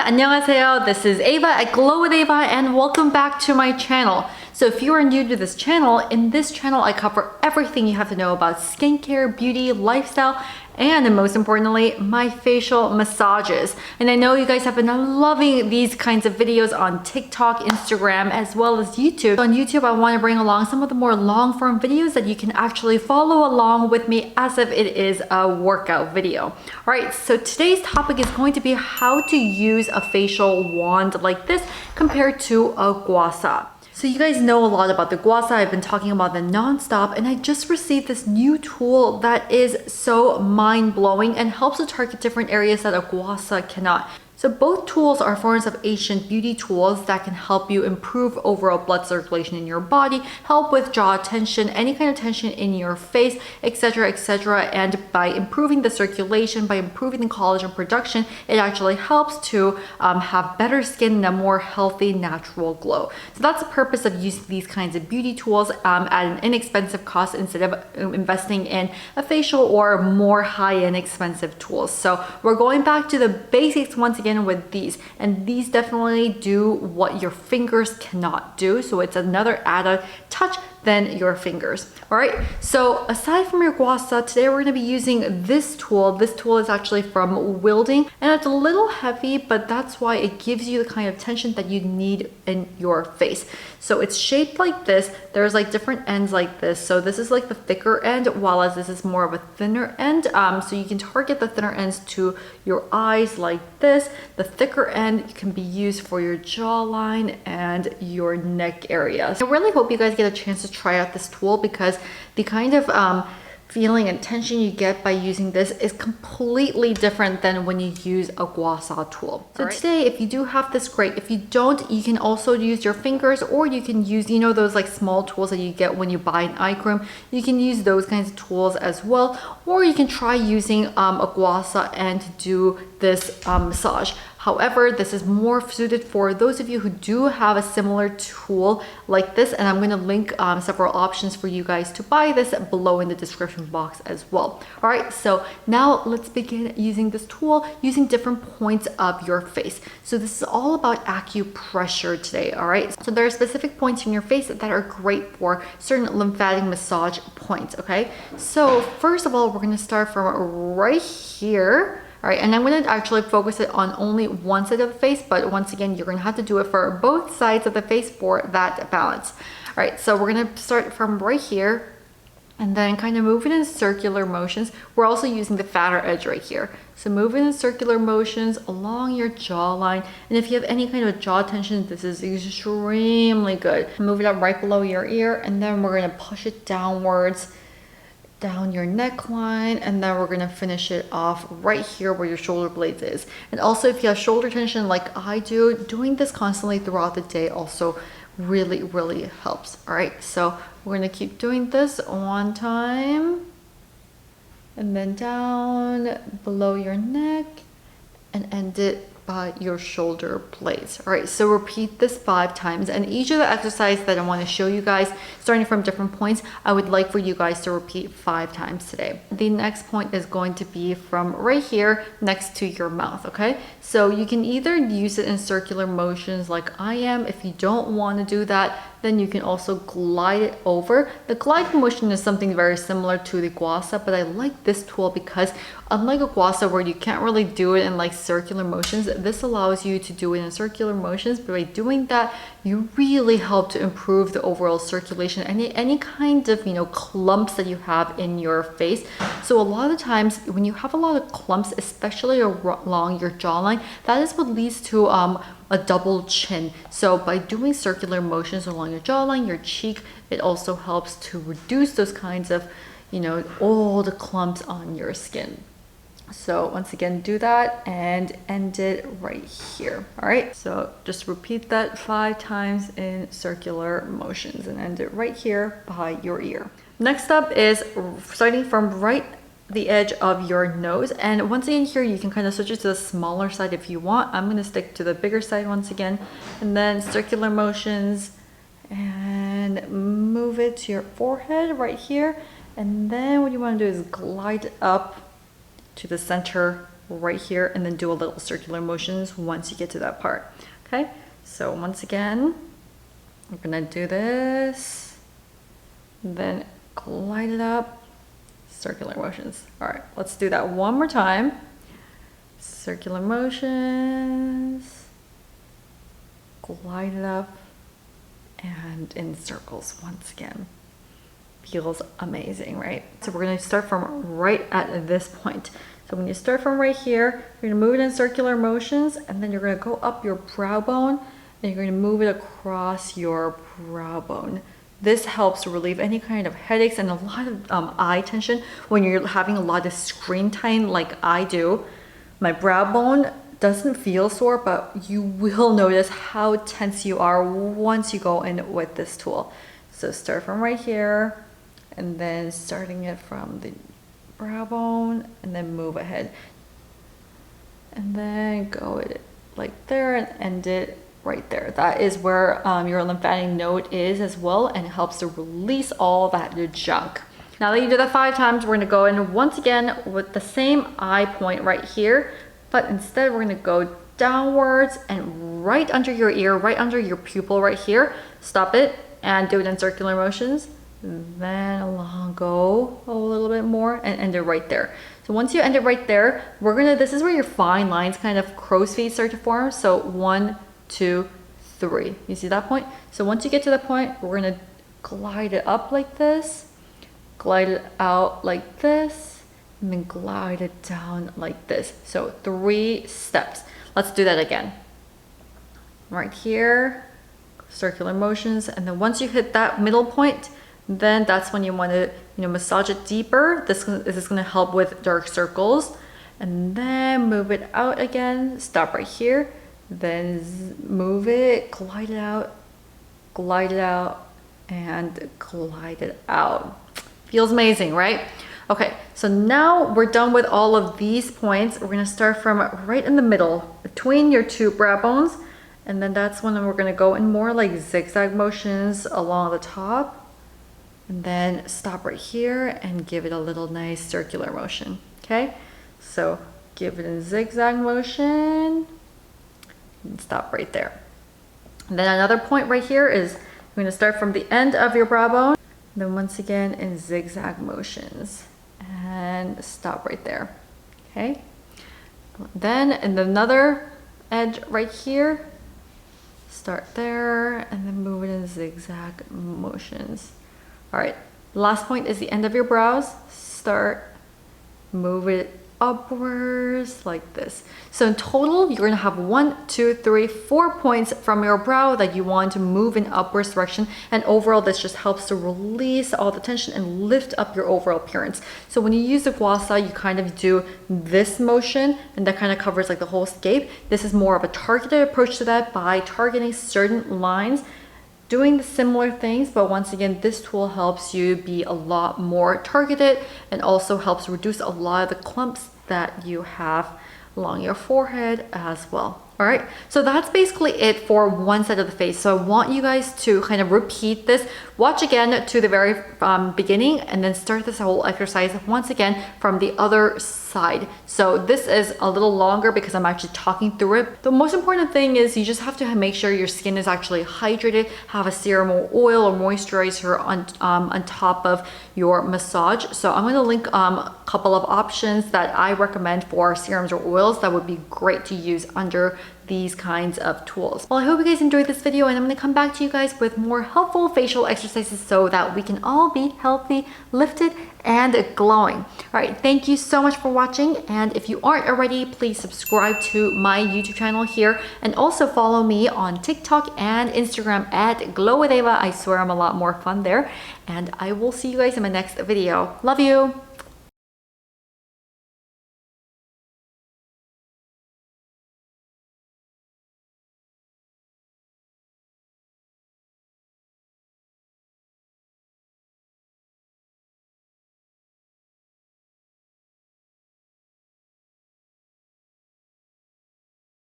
안녕하세요. This is Ava at Glow with Ava and welcome back to my channel. So if you are new to this channel, in this channel I cover everything you have to know about skincare, beauty, lifestyle, and most importantly, my facial massages. And I know you guys have been loving these kinds of videos on TikTok, Instagram, as well as YouTube. So on YouTube, I want to bring along some of the more long-form videos that you can actually follow along with me as if it is a workout video. All right, so today's topic is going to be how to use a facial wand like this compared to a gua sha. So you guys know a lot about the gua sha. I've been talking about them non-stop, and I just received this new tool that is so mind-blowing and helps to target different areas that a gua sha cannot. So both tools are forms of ancient beauty tools that can help you improve overall blood circulation in your body, help with jaw tension, any kind of tension in your face, etc, etc. And by improving the circulation, by improving the collagen production, it actually helps to have better skin and a more healthy, natural glow. So that's the purpose of using these kinds of beauty tools at an inexpensive cost instead of investing in a facial or more high-end expensive tools. So we're going back to the basics once again with these, and these definitely do what your fingers cannot do, so it's another added touch than your fingers. All right, so aside from your gua sha, today we're going to be using this tool. This tool is actually from Wildling, and it's a little heavy, but that's why it gives you the kind of tension that you need in your face. So it's shaped like this. There's like different ends like this. So this is like the thicker end, while as this is more of a thinner end. So you can target the thinner ends to your eyes like this. The thicker end can be used for your jawline and your neck area. I really hope you guys get a chance to try out this tool, because the kind of feeling and tension you get by using this is completely different than when you use a gua sha tool. So today, if you do have this, great. If you don't, you can also use your fingers, or you can use, you know, those like small tools that you get when you buy an eye cream. You can use those kinds of tools as well, or you can try using a gua sha and do this massage. However, this is more suited for those of you who do have a similar tool like this, and I'm going to link several options for you guys to buy this below in the description box as well. All right, so now let's begin using this tool using different points of your face. So this is all about acupressure today, all right? So there are specific points in your face that are great for certain lymphatic massage points, okay? So first of all, we're going to start from right here. All right, and I'm going to actually focus it on only one side of the face, but once again, you're going to have to do it for both sides of the face for that balance. All right, so we're going to start from right here and then kind of move it in circular motions. We're also using the fatter edge right here. So move it in circular motions along your jawline. And if you have any kind of jaw tension, this is extremely good. Move it up right below your ear, and then we're going to push it downwards down your neckline, and then we're going to finish it off right here where your shoulder blades is. And also, if you have shoulder tension like I do, doing this constantly throughout the day also really helps. All right, so we're going to keep doing this one time, and then down below your neck and end it by your shoulder blades. All right, so repeat this 5 times, and each of the exercises that I want to show you guys, starting from different points, I would like for you guys to repeat 5 times today. The next point is going to be from right here next to your mouth, okay? So you can either use it in circular motions like I am. If you don't want to do that, then you can also glide it over. The glide motion is something very similar to the gua sha, but I like this tool because unlike a gua sha where you can't really do it in like circular motions, this allows you to do it in circular motions. But by doing that, you really help to improve the overall circulation, any kind of, you know, clumps that you have in your face. So a lot of times when you have a lot of clumps, especially along your jawline, that is what leads to a double chin. So by doing circular motions along your jawline, your cheek, it also helps to reduce those kinds of, you know, all the clumps on your skin. So once again, do that and end it right here. All right, so just repeat that 5 times in circular motions and end it right here by your ear. Next up is starting from right the edge of your nose, and once again here you can kind of switch it to the smaller side if you want. I'm going to stick to the bigger side once again, and then circular motions and move it to your forehead right here, and then what you want to do is glide up to the center right here, and then do a little circular motions once you get to that part. Okay, so once again, we're gonna do this, then glide it up, circular motions. All right, let's do that one more time. Circular motions, glide it up, and in circles once again. Feels amazing, right? So we're gonna start from right at this point. So when you start from right here, you're gonna move it in circular motions, and then you're gonna go up your brow bone, and you're gonna move it across your brow bone. This helps relieve any kind of headaches and a lot of eye tension when you're having a lot of screen time like I do. My brow bone doesn't feel sore, but you will notice how tense you are once you go in with this tool. So start from right here, and then starting it from the brow bone, and then move ahead. And then go it like there and end it right there. That is where your lymphatic node is as well, and it helps to release all that junk. Now that you did that 5 times, we're gonna go in once again with the same eye point right here, but instead we're gonna go downwards and right under your ear, right under your pupil right here. Stop it and do it in circular motions. Then along, go a little bit more and end it right there. So once you end it right there, this is where your fine lines kind of crow's feet start to form. So 1, 2, 3. You see that point? So once you get to that point, we're gonna glide it up like this, glide it out like this, and then glide it down like this. So 3 steps. Let's do that again. Right here, circular motions, and then once you hit that middle point, then that's when you want to massage it deeper. This is going to help with dark circles, and then move it out again. Stop right here, then move it, glide it out, and glide it out. Feels amazing, right? Okay, so now we're done with all of these points. We're going to start from right in the middle between your 2 brow bones, and then that's when we're going to go in more like zigzag motions along the top. And then stop right here and give it a little nice circular motion. Okay, so give it a zigzag motion and stop right there. And then another point right here is you're going to start from the end of your brow bone, then once again in zigzag motions and stop right there. Okay, then in another edge right here, start there and then move it in zigzag motions. All right, last point is the end of your brows. Start, move it upwards like this. So in total, you're gonna have 1, 2, 3, 4 points from your brow that you want to move in upwards direction. And overall, this just helps to release all the tension and lift up your overall appearance. So when you use the gua sha, you kind of do this motion, and that kind of covers like the whole scape. This is more of a targeted approach to that by targeting certain lines, doing the similar things, but once again, this tool helps you be a lot more targeted and also helps reduce a lot of the clumps that you have along your forehead as well. All right, so that's basically it for one side of the face. So I want you guys to kind of repeat this, watch again to the very beginning, and then start this whole exercise once again from the other side. So this is a little longer because I'm actually talking through it. The most important thing is you just have to make sure your skin is actually hydrated, have a serum or oil or moisturizer on top of your massage. So I'm gonna link a couple of options that I recommend for serums or oils that would be great to use under these kinds of tools. Well, I hope you guys enjoyed this video, and I'm gonna come back to you guys with more helpful facial exercises so that we can all be healthy, lifted, and glowing. All right, thank you so much for watching, and if you aren't already, please subscribe to my YouTube channel here, and also follow me on TikTok and Instagram at Glow with Ava. I swear I'm a lot more fun there, and I will see you guys in my next video. Love you!